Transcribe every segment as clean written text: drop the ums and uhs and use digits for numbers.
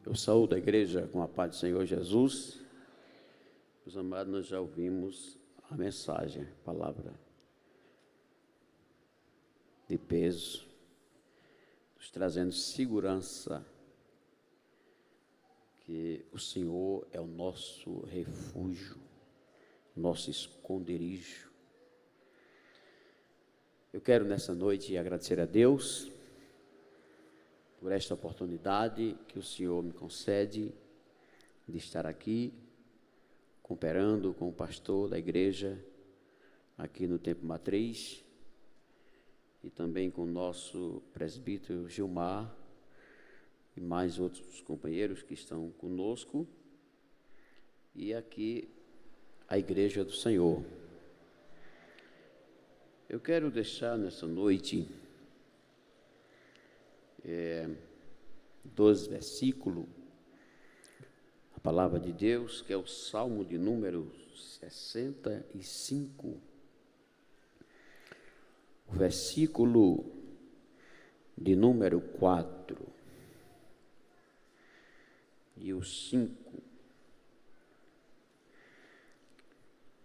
Eu saúdo a igreja com a paz do Senhor Jesus. Meus amados, nós já ouvimos a mensagem, a palavra de peso, nos trazendo segurança, que o Senhor é o nosso refúgio, nosso esconderijo. Eu quero nessa noite agradecer a Deus por esta oportunidade que o Senhor me concede de estar aqui, cooperando com o pastor da igreja, aqui no Templo Matriz, e também com o nosso presbítero Gilmar, e mais outros companheiros que estão conosco, e aqui a igreja do Senhor. Eu quero deixar nessa noite 12 versículos, a palavra de Deus, que é o Salmo de número 65, o versículo de número 4 e o 5,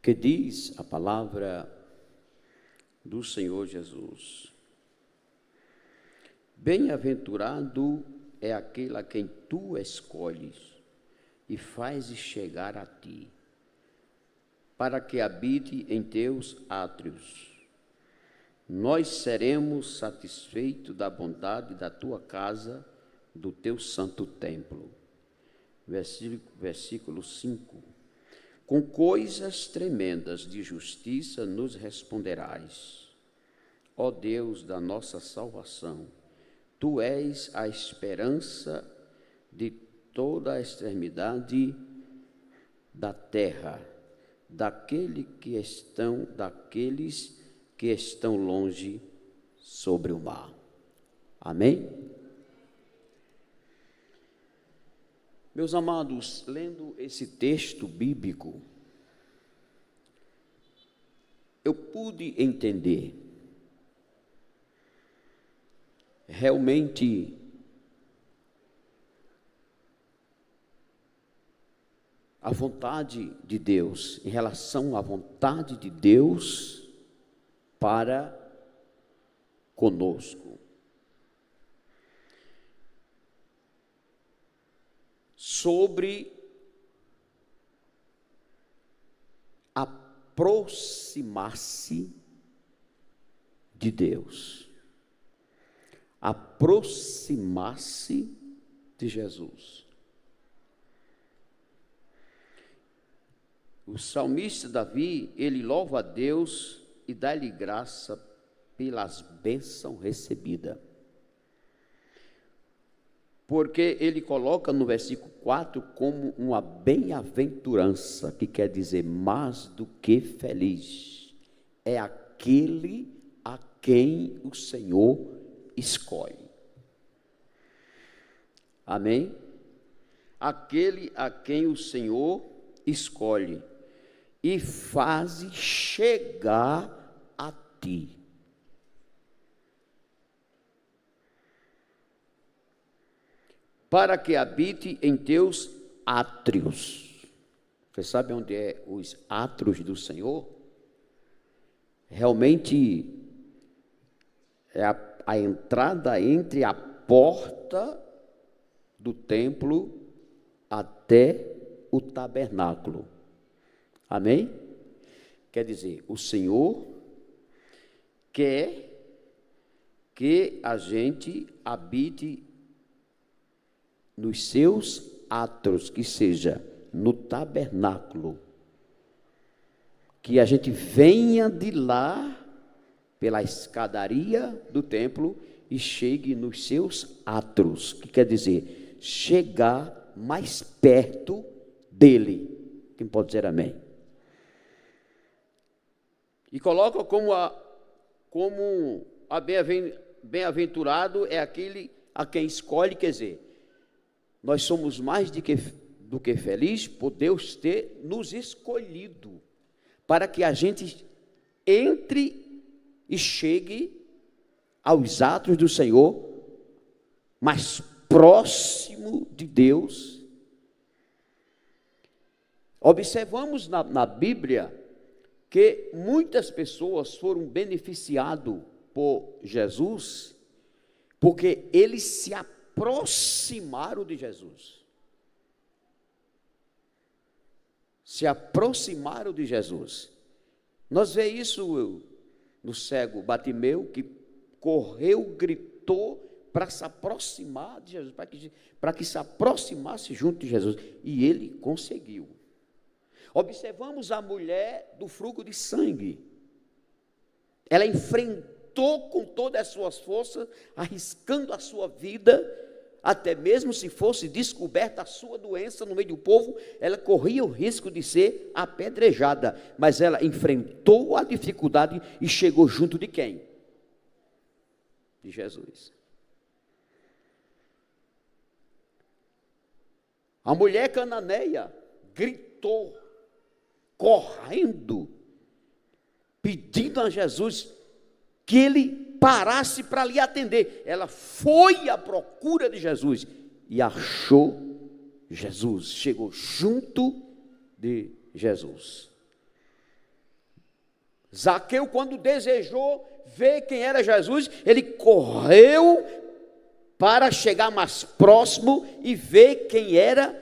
que diz a palavra do Senhor Jesus: bem-aventurado é aquele a quem tu escolhes e fazes chegar a ti, para que habite em teus átrios. Nós seremos satisfeitos da bondade da tua casa, do teu santo templo. Versículo 5. Com coisas tremendas de justiça nos responderás, ó Deus da nossa salvação. Tu és a esperança de toda a extremidade da terra, daqueles que estão longe sobre o mar. Amém? Meus amados, lendo esse texto bíblico, eu pude entender realmente a vontade de Deus, em relação à vontade de Deus para conosco. Sobre aproximar-se de Deus, aproximar-se de Jesus. O salmista Davi, ele louva a Deus e dá-lhe graça pelas bênçãos recebidas. Porque ele coloca no versículo 4 como uma bem-aventurança, que quer dizer mais do que feliz. É aquele a quem o Senhor escolhe. Amém? Aquele a quem o Senhor escolhe e faz chegar a ti. Para que habite em teus átrios. Você sabe onde é os átrios do Senhor? Realmente é a entrada entre a porta do templo até o tabernáculo. Amém? Quer dizer, o Senhor quer que a gente habite nos seus átrios, que seja no tabernáculo, que a gente venha de lá pela escadaria do templo e chegue nos seus átrios, que quer dizer chegar mais perto dele. Quem pode dizer amém? E coloca como bem-aventurado é aquele a quem escolhe, quer dizer, nós somos mais do que felizes por Deus ter nos escolhido, para que a gente entre e chegue aos átrios do Senhor mais próximo próximo de Deus. Observamos na Bíblia que muitas pessoas foram beneficiadas por Jesus, porque eles se aproximaram de Jesus. Se aproximaram de Jesus. Nós vemos isso no cego Bartimeu, que correu, gritou para se aproximar de Jesus, para que se aproximasse junto de Jesus, e ele conseguiu. Observamos a mulher do fluxo de sangue. Ela enfrentou com todas as suas forças, arriscando a sua vida, até mesmo se fosse descoberta a sua doença no meio do povo, ela corria o risco de ser apedrejada, mas ela enfrentou a dificuldade e chegou junto de quem? De Jesus. A mulher cananeia gritou, correndo, pedindo a Jesus que ele parasse para lhe atender. Ela foi à procura de Jesus e achou Jesus, chegou junto de Jesus. Zaqueu, quando desejou ver quem era Jesus, ele correu para chegar mais próximo e ver quem era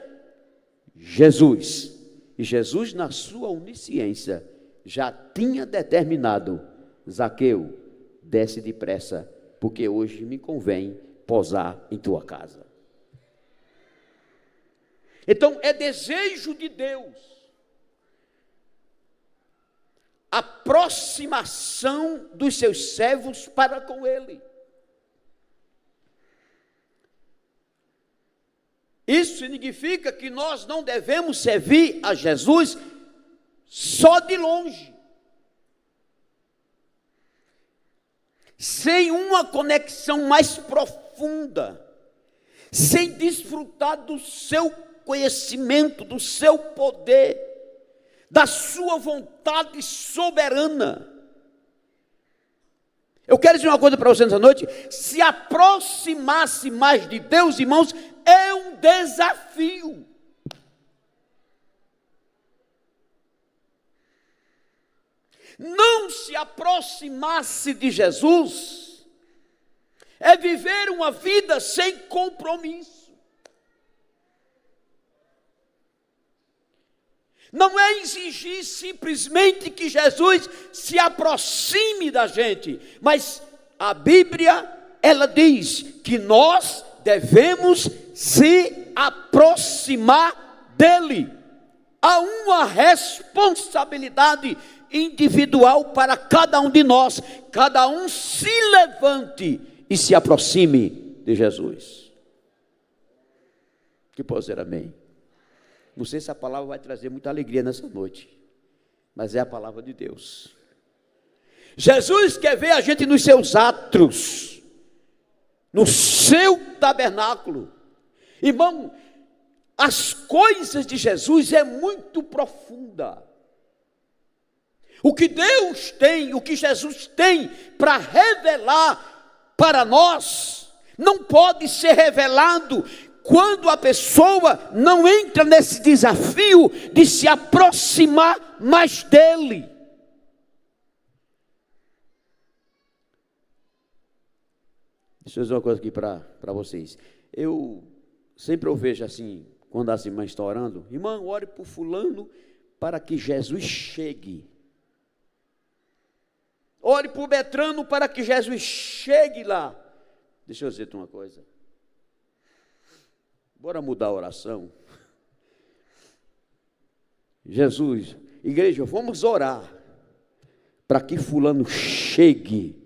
Jesus. E Jesus, na sua onisciência, já tinha determinado: Zaqueu, desce depressa, porque hoje me convém posar em tua casa. Então, é desejo de Deus a aproximação dos seus servos para com Ele. Isso significa que nós não devemos servir a Jesus só de longe, sem uma conexão mais profunda, sem desfrutar do seu conhecimento, do seu poder, da sua vontade soberana. Eu quero dizer uma coisa para vocês nessa noite: se aproximar-se mais de Deus, irmãos, é um desafio. Não se aproximar-se de Jesus é viver uma vida sem compromisso. Não é exigir simplesmente que Jesus se aproxime da gente, mas a Bíblia, ela diz que nós devemos se aproximar dele. Há uma responsabilidade individual para cada um de nós. Cada um se levante e se aproxime de Jesus. Que pode ser amém? Não sei se a palavra vai trazer muita alegria nessa noite, mas é a palavra de Deus. Jesus quer ver a gente nos seus atos, no seu tabernáculo. Irmão, as coisas de Jesus é muito profunda. O que Deus tem, o que Jesus tem para revelar para nós, não pode ser revelado quando a pessoa não entra nesse desafio de se aproximar mais dele. Deixa eu dizer uma coisa aqui para vocês. Eu sempre vejo assim, quando as irmãs estão orando: irmão, ore por fulano para que Jesus chegue. Ore por Betrano para que Jesus chegue lá. Deixa eu dizer uma coisa. Bora mudar a oração. Jesus, igreja, vamos orar para que fulano chegue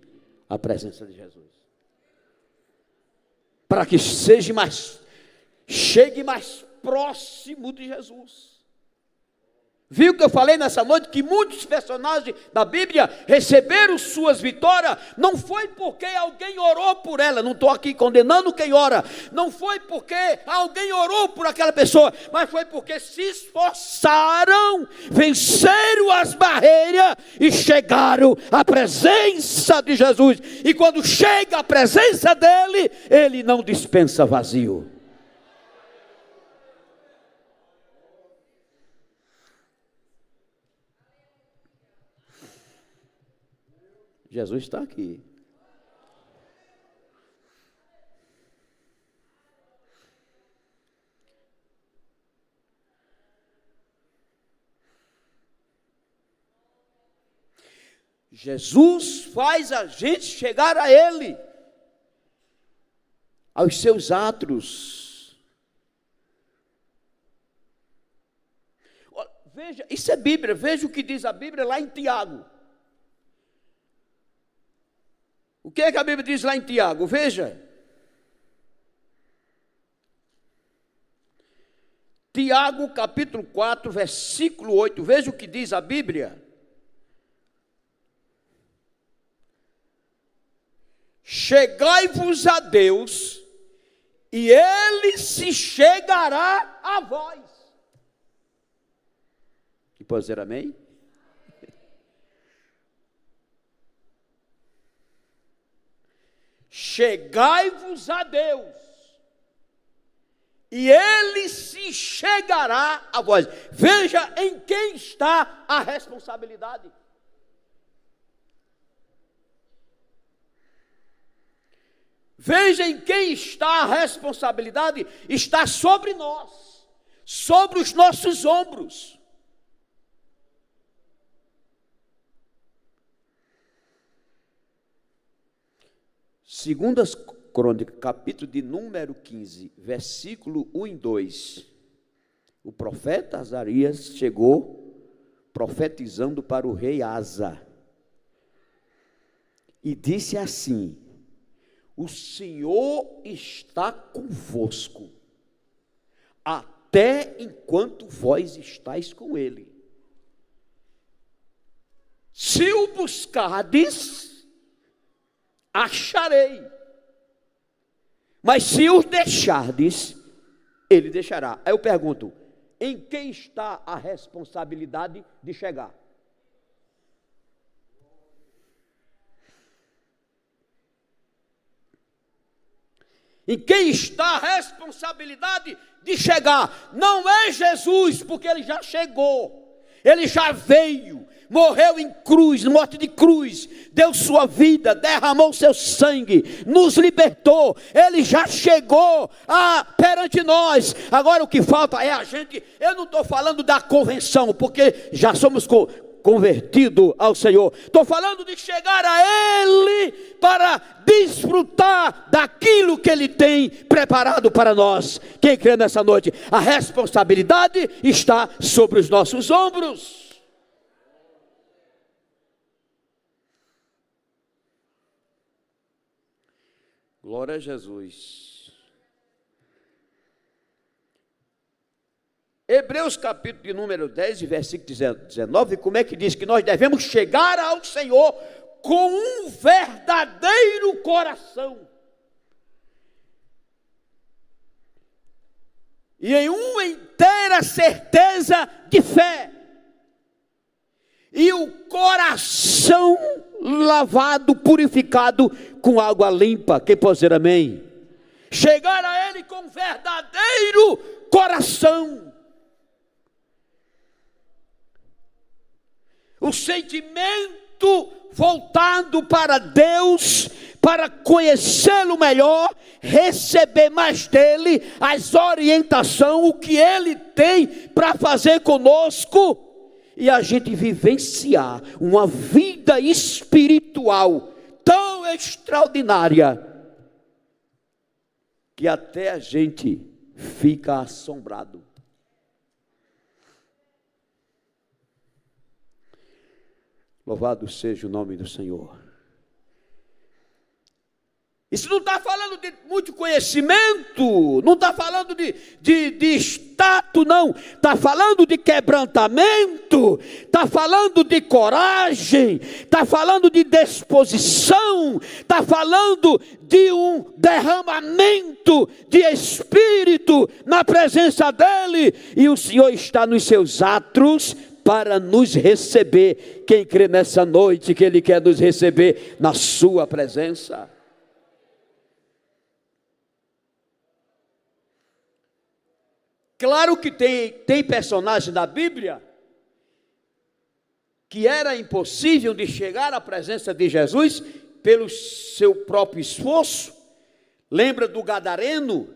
à presença de Jesus. Para que chegue mais próximo de Jesus. Viu que eu falei nessa noite que muitos personagens da Bíblia receberam suas vitórias, não foi porque alguém orou por ela, não estou aqui condenando quem ora, não foi porque alguém orou por aquela pessoa, mas foi porque se esforçaram, venceram as barreiras e chegaram à presença de Jesus. E quando chega à presença dele, ele não dispensa vazio. Jesus está aqui. Jesus faz a gente chegar a Ele, aos seus atos. Veja, isso é Bíblia, veja o que diz a Bíblia lá em Tiago. O que é que a Bíblia diz lá em Tiago? Veja. Tiago capítulo 4, versículo 8. Veja o que diz a Bíblia. Chegai-vos a Deus, e Ele se chegará a vós. Que pode dizer amém? Chegai-vos a Deus, e Ele se chegará a vós. Veja em quem está a responsabilidade. Veja em quem está a responsabilidade. Está sobre nós, sobre os nossos ombros. Segundas Crônicas, capítulo de número 15, versículo 1 e 2. O profeta Azarias chegou profetizando para o rei Asa. E disse assim: o Senhor está convosco, até enquanto vós estáis com Ele. Se o buscardes, acharei, mas se os deixardes, Ele deixará. Aí eu pergunto, em quem está a responsabilidade de chegar? Em quem está a responsabilidade de chegar? Não é Jesus, porque Ele já chegou, Ele já veio, morreu em cruz, morte de cruz, deu sua vida, derramou seu sangue, nos libertou, Ele já chegou perante nós. Agora o que falta é a gente. Eu não estou falando da convenção, porque já somos convertido ao Senhor. Estou falando de chegar a Ele para desfrutar daquilo que Ele tem preparado para nós. Quem crê nessa noite? A responsabilidade está sobre os nossos ombros. Glória a Jesus. Hebreus capítulo de número 10, versículo 19, como é que diz que nós devemos chegar ao Senhor com um verdadeiro coração e em uma inteira certeza de fé, e o coração lavado, purificado com água limpa. Quem pode dizer amém? Chegar a Ele com verdadeiro coração. O sentimento voltado para Deus, para conhecê-lo melhor, receber mais dele, as orientações, o que Ele tem para fazer conosco, e a gente vivenciar uma vida espiritual tão extraordinária, que até a gente fica assombrado. Louvado seja o nome do Senhor. Isso não está falando de muito conhecimento, não está falando de status, não. Está falando de quebrantamento, está falando de coragem, está falando de disposição, está falando de um derramamento de espírito na presença dEle. E o Senhor está nos seus atos para nos receber. Quem crê nessa noite que Ele quer nos receber na sua presença? Claro que tem personagem da Bíblia que era impossível de chegar à presença de Jesus pelo seu próprio esforço. Lembra do gadareno?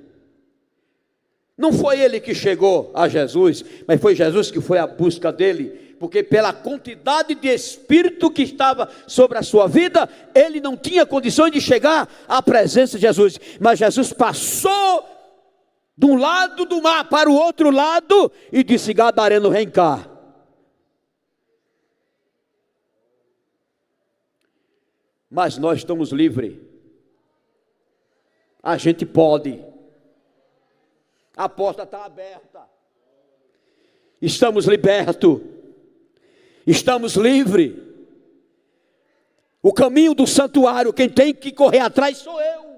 Não foi ele que chegou a Jesus, mas foi Jesus que foi à busca dele, porque pela quantidade de espírito que estava sobre a sua vida, ele não tinha condições de chegar à presença de Jesus, mas Jesus passou de um lado do mar para o outro lado e disse: gadareno, vem cá. Mas nós estamos livres, a gente pode, a porta está aberta, estamos libertos, estamos livres. O caminho do santuário, quem tem que correr atrás sou eu.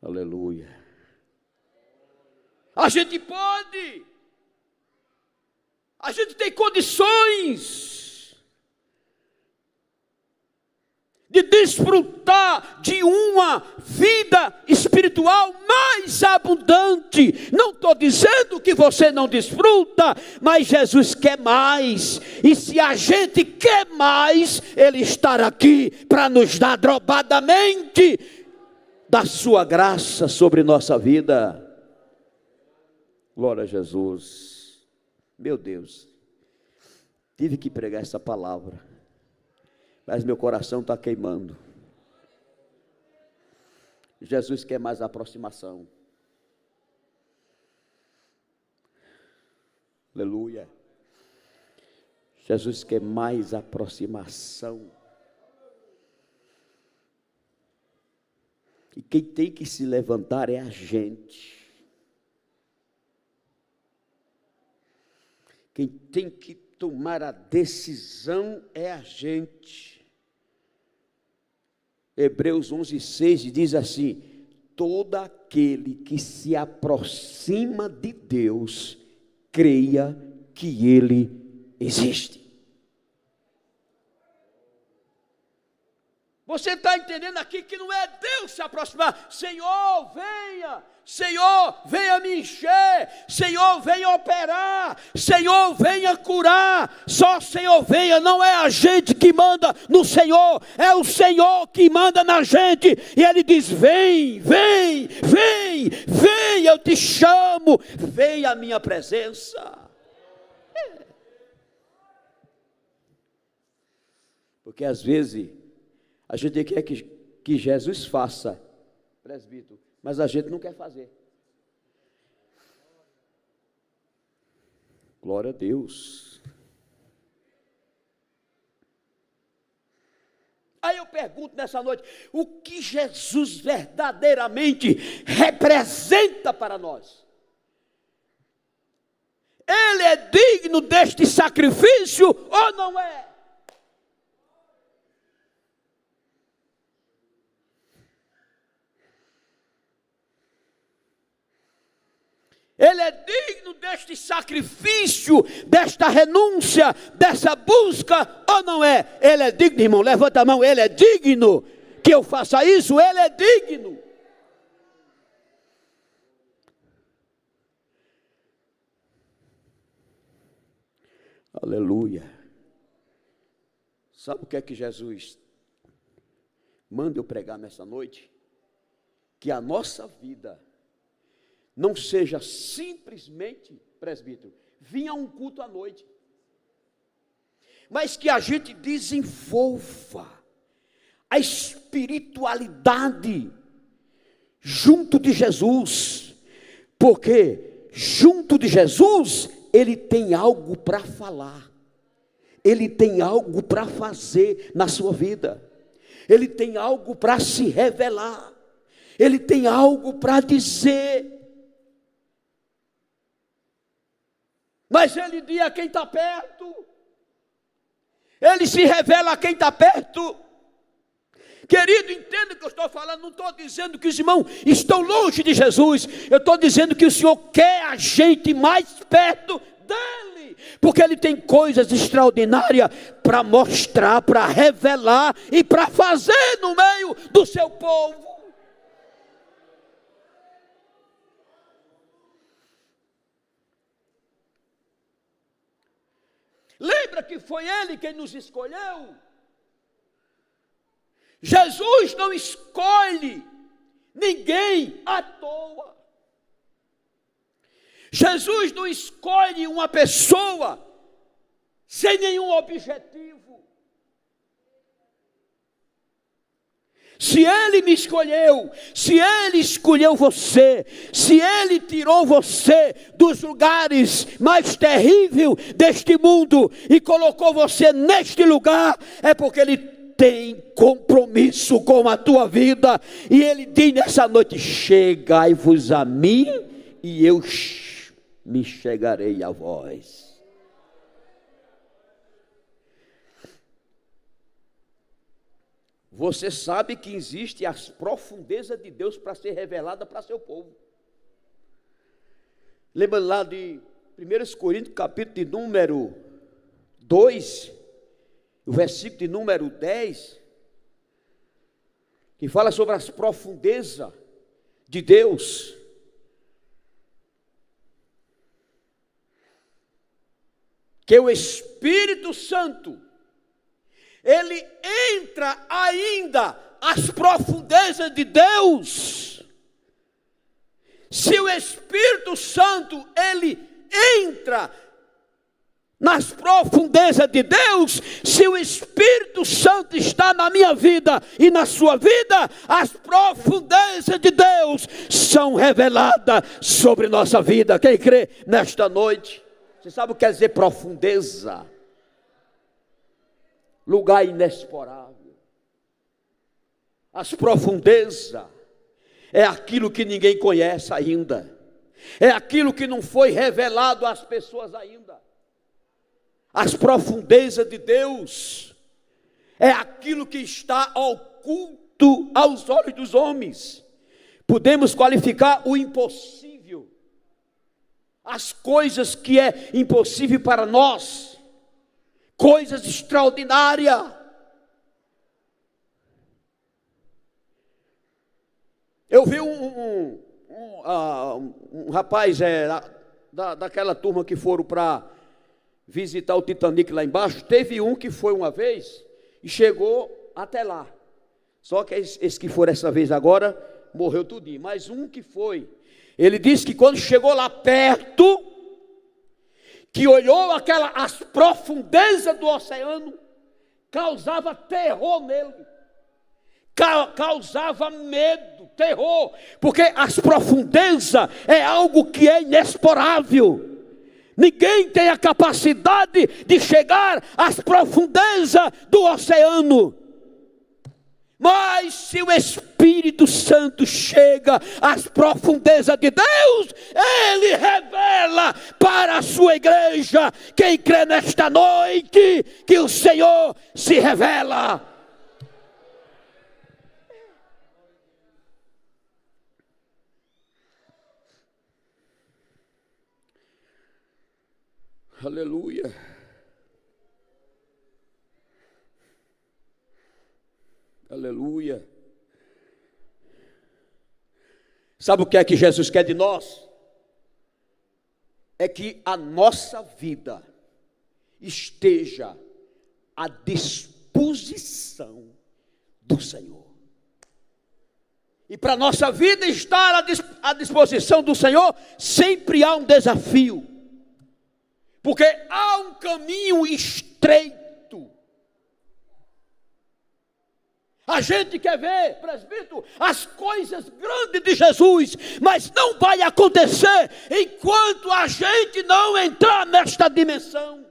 Aleluia. A gente pode, a gente tem condições de desfrutar de uma vida espiritual mais abundante. Não estou dizendo que você não desfruta, mas Jesus quer mais. E se a gente quer mais, Ele estará aqui para nos dar drobadamente da sua graça sobre nossa vida. Glória a Jesus. Meu Deus, tive que pregar essa palavra, mas meu coração está queimando. Jesus quer mais aproximação. Aleluia. Jesus quer mais aproximação. E quem tem que se levantar é a gente. Quem tem que tomar a decisão é a gente. Hebreus 11:6 diz assim: todo aquele que se aproxima de Deus, creia que Ele existe. Você está entendendo aqui que não é Deus se aproximar? Senhor, venha me encher, Senhor, venha operar, Senhor, venha curar. Só Senhor venha, não é a gente que manda no Senhor, é o Senhor que manda na gente. E Ele diz: vem, eu te chamo, vem à minha presença. Porque às vezes a gente quer que Jesus faça, presbítero, mas a gente não quer fazer. Glória a Deus. Aí eu pergunto nessa noite: o que Jesus verdadeiramente representa para nós? Ele é digno deste sacrifício ou não é? Ele é digno deste sacrifício, desta renúncia, dessa busca, ou não é? Ele é digno, irmão, levanta a mão. Ele é digno que eu faça isso, Ele é digno. Aleluia. Sabe o que é que Jesus manda eu pregar nessa noite? Que a nossa vida não seja simplesmente, presbítero, vir a um culto à noite, mas que a gente desenvolva a espiritualidade junto de Jesus, porque junto de Jesus Ele tem algo para falar, Ele tem algo para fazer na sua vida. Ele tem algo para se revelar. Ele tem algo para dizer. Mas ele diz a quem está perto. Ele se revela a quem está perto. Querido, entenda o que eu estou falando. Não estou dizendo que os irmãos estão longe de Jesus. Eu estou dizendo que o Senhor quer a gente mais perto dele, porque ele tem coisas extraordinárias para mostrar, para revelar e para fazer no meio do seu povo. Lembra que foi ele quem nos escolheu? Jesus não escolhe ninguém à toa. Jesus não escolhe uma pessoa sem nenhum objetivo. Se ele me escolheu, se ele escolheu você, se ele tirou você dos lugares mais terríveis deste mundo e colocou você neste lugar, é porque ele tem compromisso com a tua vida. E ele diz nessa noite: chegai-vos a mim e eu me chegarei a vós. Você sabe que existe as profundezas de Deus para ser revelada para seu povo. Lembra lá de 1 Coríntios, capítulo de número 2, o versículo de número 10, que fala sobre as profundezas de Deus. Que o Espírito Santo, ele entra ainda às profundezas de Deus. Se o Espírito Santo, ele entra nas profundezas de Deus, se o Espírito Santo está na minha vida e na sua vida, as profundezas de Deus são reveladas sobre nossa vida. Quem crê nesta noite? Você sabe o que quer dizer profundeza? Lugar inexplorável. As profundezas é aquilo que ninguém conhece ainda. É aquilo que não foi revelado às pessoas ainda. As profundezas de Deus é aquilo que está oculto aos olhos dos homens. Podemos qualificar o impossível, as coisas que é impossível para nós, coisas extraordinárias. Eu vi um rapaz daquela turma que foram para visitar o Titanic lá embaixo. Teve um que foi uma vez e chegou até lá. Só que esse que foi essa vez agora morreu tudinho. Mas um que foi, ele disse que quando chegou lá perto, que olhou as profundezas do oceano, causava terror nele, causava medo, terror, porque as profundezas é algo que é inexplorável. Ninguém tem a capacidade de chegar às profundezas do oceano. Mas se o Espírito Santo chega às profundezas de Deus, ele revela para a sua igreja. Quem crê nesta noite que o Senhor se revela? Aleluia. Aleluia. Sabe o que é que Jesus quer de nós? É que a nossa vida esteja à disposição do Senhor. E para a nossa vida estar à disposição do Senhor, sempre há um desafio. Porque há um caminho estreito. A gente quer ver, presbítero, as coisas grandes de Jesus, mas não vai acontecer enquanto a gente não entrar nesta dimensão.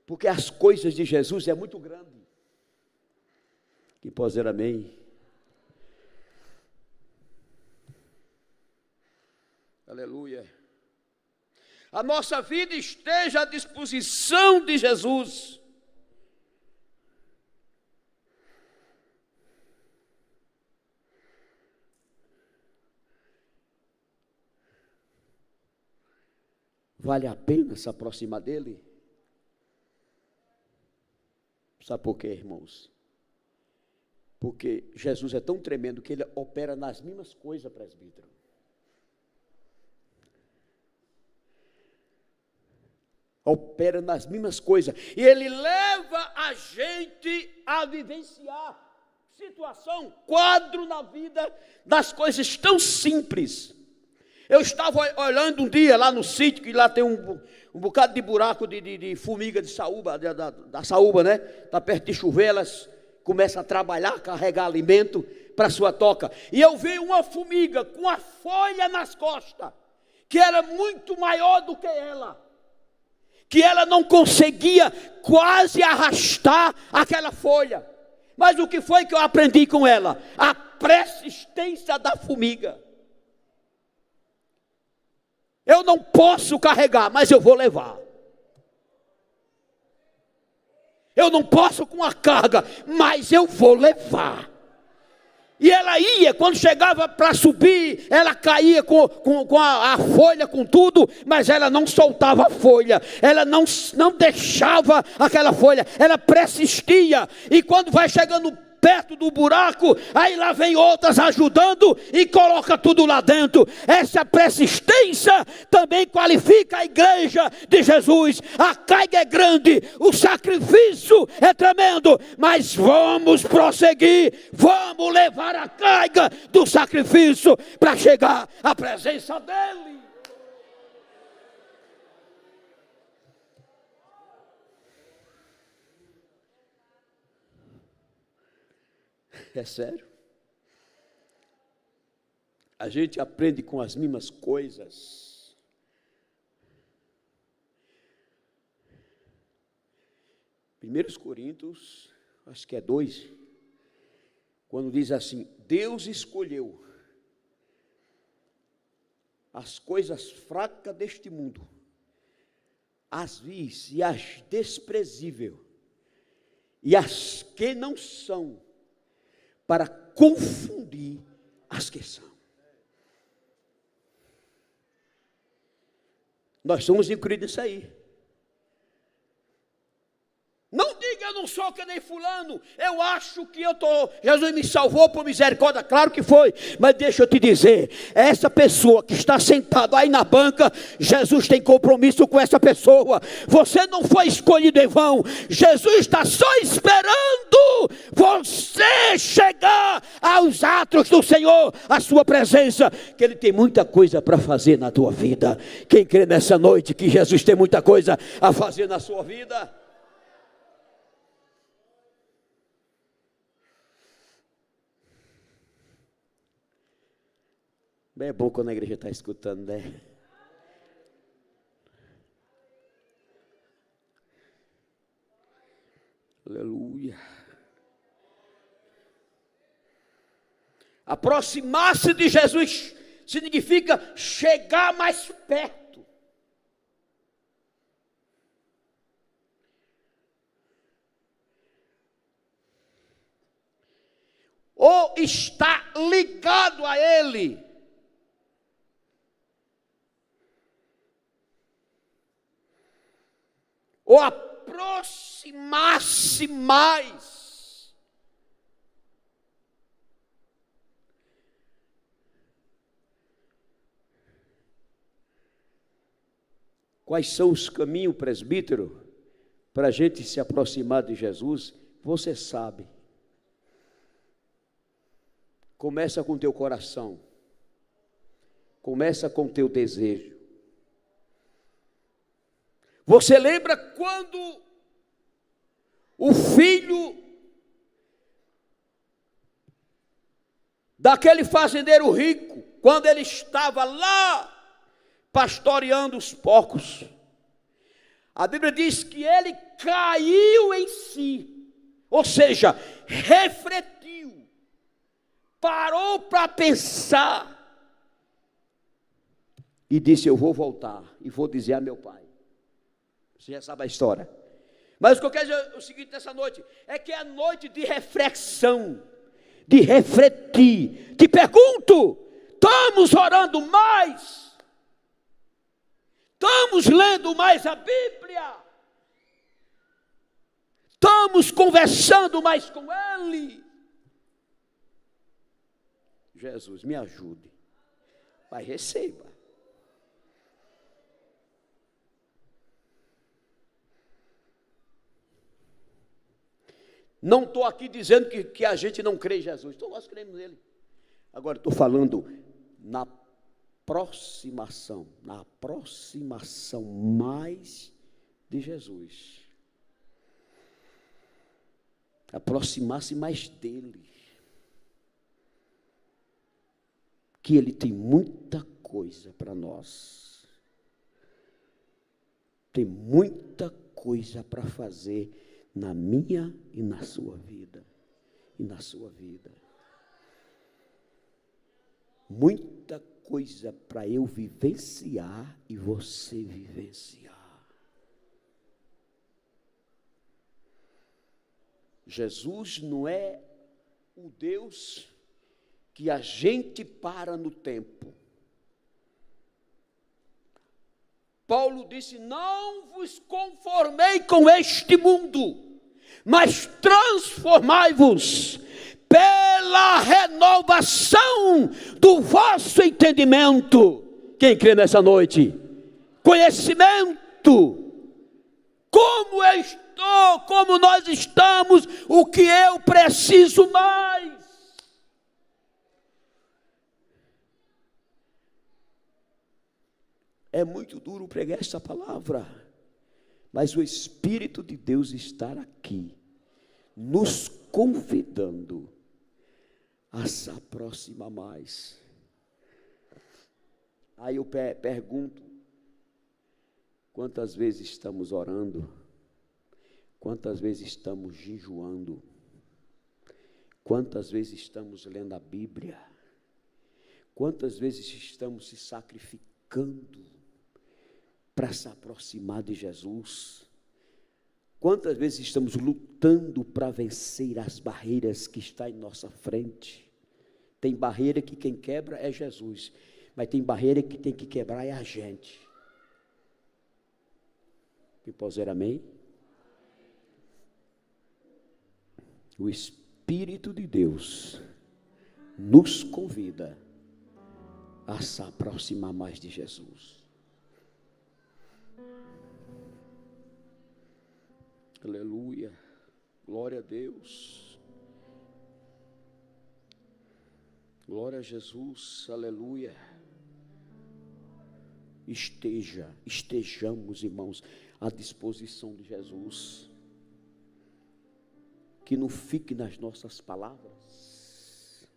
Porque as coisas de Jesus é muito grande. Que pode dizer amém. Aleluia. A nossa vida esteja à disposição de Jesus. Vale a pena se aproximar dele? Sabe por quê, irmãos? Porque Jesus é tão tremendo que ele opera nas mesmas coisas, presbítero. Opera nas mesmas coisas. E ele leva a gente a vivenciar situação, quadro na vida das coisas tão simples. Eu estava olhando um dia lá no sítio, que lá tem um bocado de buraco de formiga de saúba, da saúba, né? Está perto de chover, elas começam a trabalhar, carregar alimento para a sua toca. E eu vi uma formiga com a folha nas costas, que era muito maior do que ela, que ela não conseguia quase arrastar aquela folha. Mas o que foi que eu aprendi com ela? A persistência da formiga. Eu não posso carregar, mas eu vou levar. Eu não posso com a carga, mas eu vou levar. E ela ia, quando chegava para subir, ela caía com a folha, com tudo, mas ela não soltava a folha, ela não deixava aquela folha, ela persistia. E quando vai chegando perto do buraco, aí lá vem outras ajudando e coloca tudo lá dentro. Essa persistência também qualifica a igreja de Jesus. A carga é grande, o sacrifício é tremendo, mas vamos prosseguir, vamos levar a carga do sacrifício para chegar à presença dele. É sério? A gente aprende com as mesmas coisas. 1 Coríntios, acho que é 2, quando diz assim: Deus escolheu as coisas fracas deste mundo, as vis e as desprezíveis, e as que não são, para confundir as que são. Nós somos incluídos nisso aí. Não diga, eu não sou que nem fulano, eu acho que Jesus me salvou por misericórdia, claro que foi, mas deixa eu te dizer, essa pessoa que está sentada aí na banca, Jesus tem compromisso com essa pessoa. Você não foi escolhido em vão, Jesus está só esperando você chegar aos atos do Senhor, a sua presença, que Ele tem muita coisa para fazer na tua vida. Quem crê nessa noite que Jesus tem muita coisa a fazer na sua vida? É bom quando a igreja está escutando, né? Aleluia. Aproximar-se de Jesus significa chegar mais perto. Ou estar ligado a Ele. Ou aproximar-se mais. Quais são os caminhos, presbítero, para a gente se aproximar de Jesus? Você sabe. Começa com o teu coração. Começa com o teu desejo. Você lembra quando o filho daquele fazendeiro rico, quando ele estava lá pastoreando os porcos, a Bíblia diz que ele caiu em si, ou seja, refletiu, parou para pensar e disse: eu vou voltar e vou dizer a meu pai. Você já sabe a história. Mas o que eu quero dizer é o seguinte nessa noite, é que é noite de reflexão, de refletir. Te pergunto, estamos orando mais? Estamos lendo mais a Bíblia? Estamos conversando mais com Ele? Jesus, me ajude. Pai, receba. Não estou aqui dizendo que a gente não crê em Jesus. Nós cremos nele. Agora estou falando na aproximação mais de Jesus. Aproximar-se mais dele. Que ele tem muita coisa para nós. Tem muita coisa para fazer na minha e na sua vida. E na sua vida. Muita coisa para eu vivenciar e você vivenciar. Jesus não é o Deus que a gente para no tempo. Paulo disse: não vos conformei com este mundo, mas transformai-vos pela renovação do vosso entendimento. Quem crê nessa noite? Conhecimento. Como eu estou, como nós estamos, o que eu preciso mais. É muito duro pregar essa palavra, mas o Espírito de Deus está aqui, nos convidando a se aproximar mais. Aí eu pergunto, quantas vezes estamos orando? Quantas vezes estamos jejuando? Quantas vezes estamos lendo a Bíblia? Quantas vezes estamos se sacrificando para se aproximar de Jesus? Quantas vezes estamos lutando para vencer as barreiras que estão em nossa frente? Tem barreira que quem quebra é Jesus, mas tem barreira que tem que quebrar é a gente. E pode dizer amém? O Espírito de Deus nos convida a se aproximar mais de Jesus. Aleluia, glória a Deus, glória a Jesus, aleluia. Estejamos, irmãos, à disposição de Jesus, que não fique nas nossas palavras,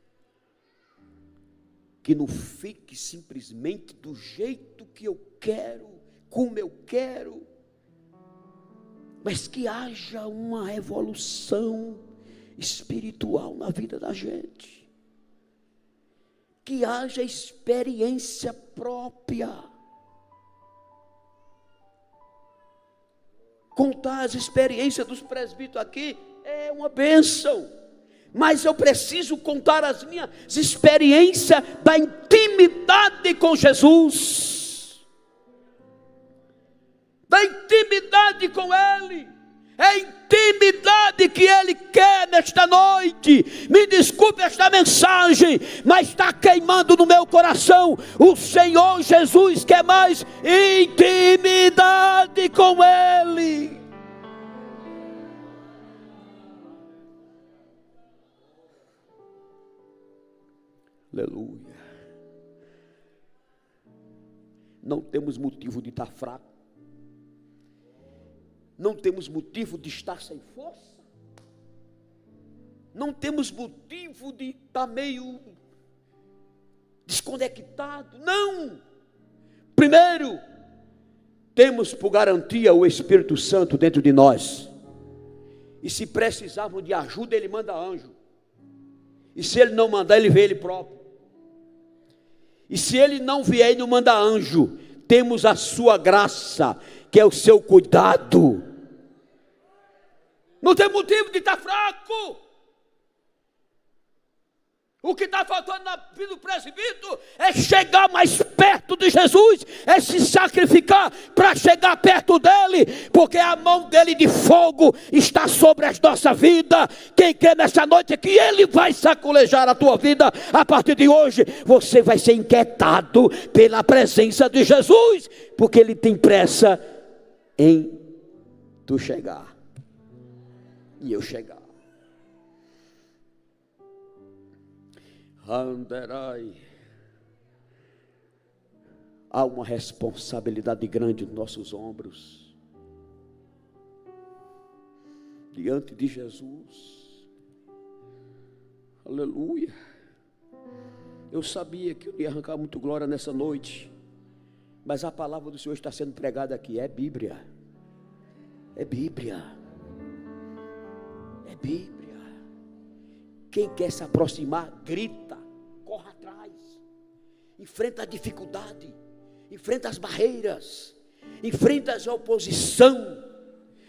que não fique simplesmente do jeito que eu quero, como eu quero, mas que haja uma evolução espiritual na vida da gente, que haja experiência própria. Contar as experiências dos presbíteros aqui é uma bênção, mas eu preciso contar as minhas experiências da intimidade com Jesus, da intimidade com Ele. É a intimidade que Ele quer nesta noite. Me desculpe esta mensagem, mas está queimando no meu coração. O Senhor Jesus quer mais intimidade com Ele. Aleluia. Não temos motivo de estar fraco. Não temos motivo de estar sem força. Não temos motivo de estar meio desconectado. Não. Primeiro, temos por garantia o Espírito Santo dentro de nós. E se precisarmos de ajuda, Ele manda anjo. E se Ele não mandar, Ele vê Ele próprio. E se Ele não vier e não mandar anjo, temos a sua graça, que é o seu cuidado. Não tem motivo de estar fraco. O que está faltando na vida do presbítero é chegar mais perto de Jesus, é se sacrificar para chegar perto dele, porque a mão dele de fogo está sobre a nossa vida. Quem crê nessa noite é que ele vai saculejar a tua vida. A partir de hoje você vai ser inquietado pela presença de Jesus, porque ele tem pressa em tu chegar e eu chegar. Anderai. Há uma responsabilidade grande nos nossos ombros, diante de Jesus. Aleluia. Eu sabia que eu ia arrancar muito glória nessa noite, mas a palavra do Senhor está sendo pregada aqui. É Bíblia. É Bíblia. É Bíblia. Quem quer se aproximar, grita, corre atrás, enfrenta a dificuldade, enfrenta as barreiras, enfrenta a oposição.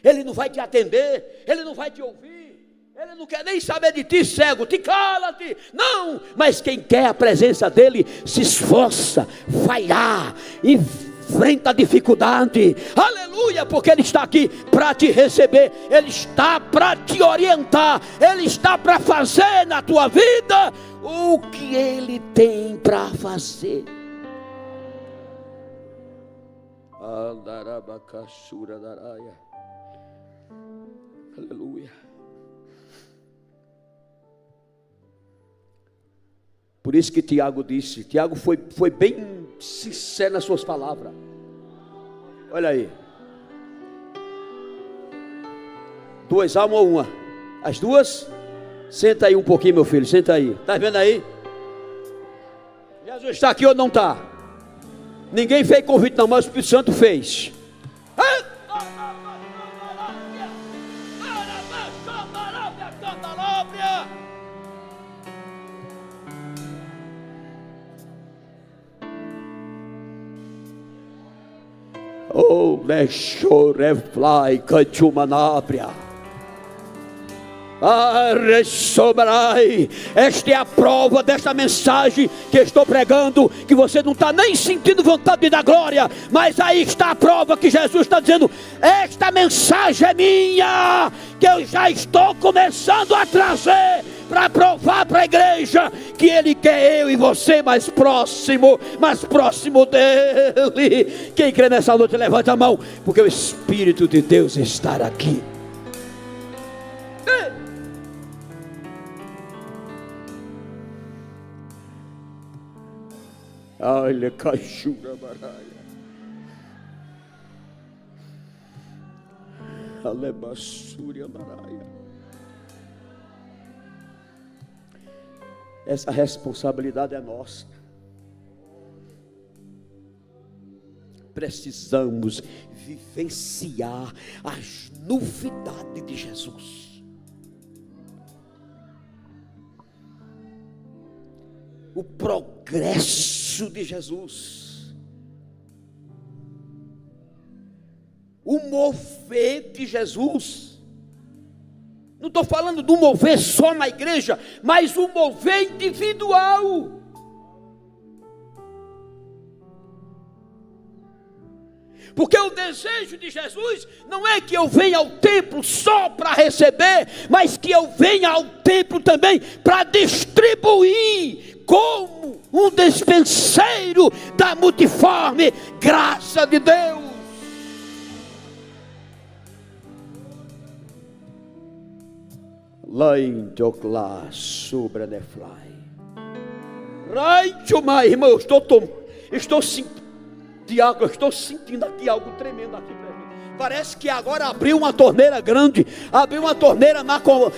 Ele não vai te atender, ele não vai te ouvir, ele não quer nem saber de ti, cego, te cala-te. Não, mas quem quer a presença dele, se esforça, vai lá, enfrenta a dificuldade. Aleluia, porque ele está aqui para te receber, ele está para te orientar, ele está para fazer na tua vida o que ele tem para fazer. Aleluia. Por isso que Tiago disse, Tiago foi bem sincero nas suas palavras. Olha aí. 2 almas ou uma? As duas? Senta aí um pouquinho, meu filho, senta aí. Está vendo aí? Jesus está aqui ou não está? Ninguém fez convite não, mas o Espírito Santo fez. Oh, Lechorefly, Cantumanabria. Esta é a prova desta mensagem que estou pregando, que você não está nem sentindo vontade de dar glória, mas aí está a prova que Jesus está dizendo: esta mensagem é minha, que eu já estou começando a trazer para provar para a igreja que Ele quer eu e você mais próximo dEle. Quem crê nessa noite, levanta a mão, porque o Espírito de Deus está aqui. Olha, cachura baraia. Alebassúria baraia. Essa responsabilidade é nossa. Precisamos vivenciar as novidades de Jesus. O progresso de Jesus, o mover de Jesus. Não estou falando do mover só na igreja, mas o mover individual. Porque o desejo de Jesus não é que eu venha ao templo só para receber, mas que eu venha ao templo também para distribuir como um dispenseiro da multiforme graça de Deus. Laindokla sobranefly. Raitchumai, irmão, eu estou sentindo aqui algo tremendo aqui para mim. Parece que agora abriu uma torneira grande, abriu uma torneira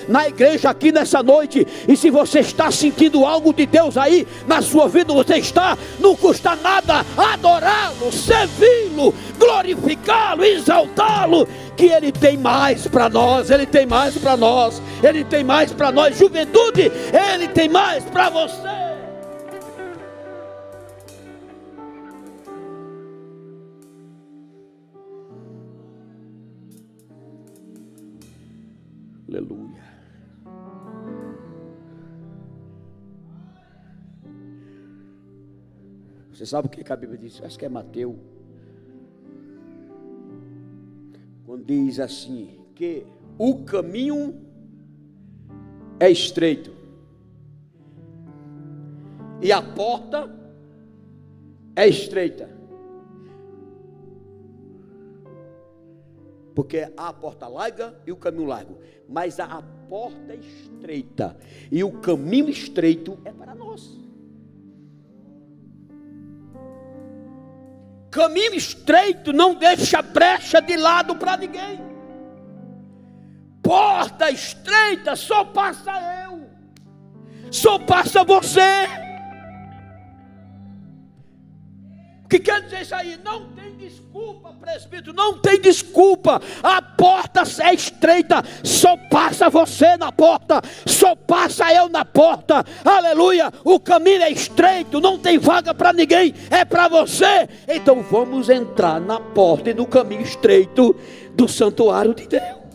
na igreja aqui nessa noite. E se você está sentindo algo de Deus aí na sua vida, você está, não custa nada adorá-lo, servi-lo, glorificá-lo, exaltá-lo, que Ele tem mais para nós, Ele tem mais para nós, Ele tem mais para nós, juventude, Ele tem mais para você. Aleluia. Você sabe o que a Bíblia diz? Acho que é Mateus. Quando diz assim, que o caminho é estreito e a porta é estreita. Porque há a porta larga e o caminho largo, mas a porta é estreita e o caminho estreito é para nós. Caminho estreito não deixa brecha de lado para ninguém. Porta estreita só passa eu, só passa você. O que quer dizer isso aí? Não tem desculpa, presbítero, não tem desculpa. A porta é estreita, só passa você na porta, só passa eu na porta. Aleluia, o caminho é estreito, não tem vaga para ninguém, é para você. Então vamos entrar na porta e no caminho estreito do santuário de Deus.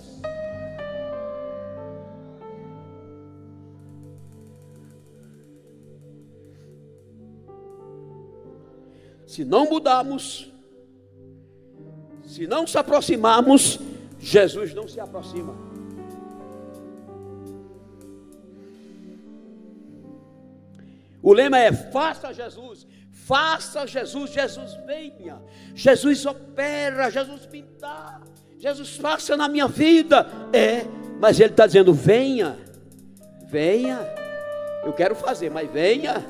Se não mudarmos, se não se aproximarmos, Jesus não se aproxima. O lema é: faça Jesus, faça Jesus, Jesus venha, Jesus opera, Jesus pintar, Jesus faça na minha vida. Mas Ele está dizendo: venha, venha, eu quero fazer, mas venha,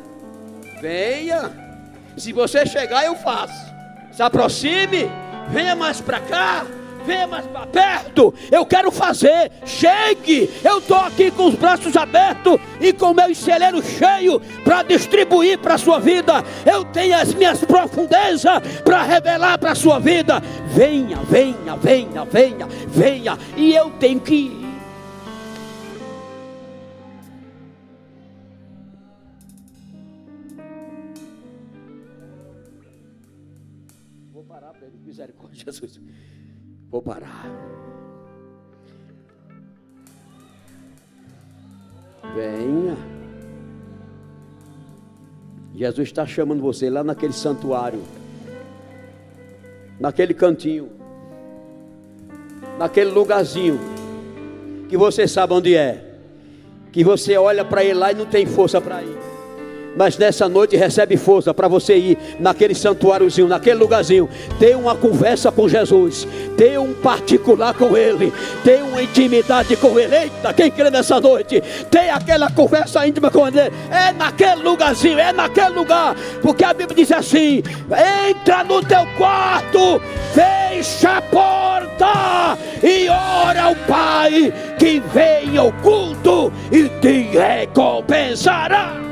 venha. Se você chegar, eu faço. Se aproxime, venha mais para cá, venha mais para perto. Eu quero fazer, chegue. Eu estou aqui com os braços abertos e com o meu celeiro cheio para distribuir para a sua vida. Eu tenho as minhas profundezas para revelar para a sua vida. Venha, venha, venha, venha, venha. E eu tenho que ir. Misericórdia, Jesus. Vou parar. Venha. Jesus está chamando você lá naquele santuário, naquele cantinho, naquele lugarzinho que você sabe onde é, que você olha para ele lá e não tem força para ir. Mas nessa noite recebe força para você ir naquele santuáriozinho, naquele lugarzinho, ter uma conversa com Jesus, ter um particular com Ele, ter uma intimidade com Ele. Eita, quem crê nessa noite, ter aquela conversa íntima com Ele, é naquele lugarzinho, é naquele lugar, porque a Bíblia diz assim: entra no teu quarto, fecha a porta e ora ao Pai que venha ao culto e te recompensará.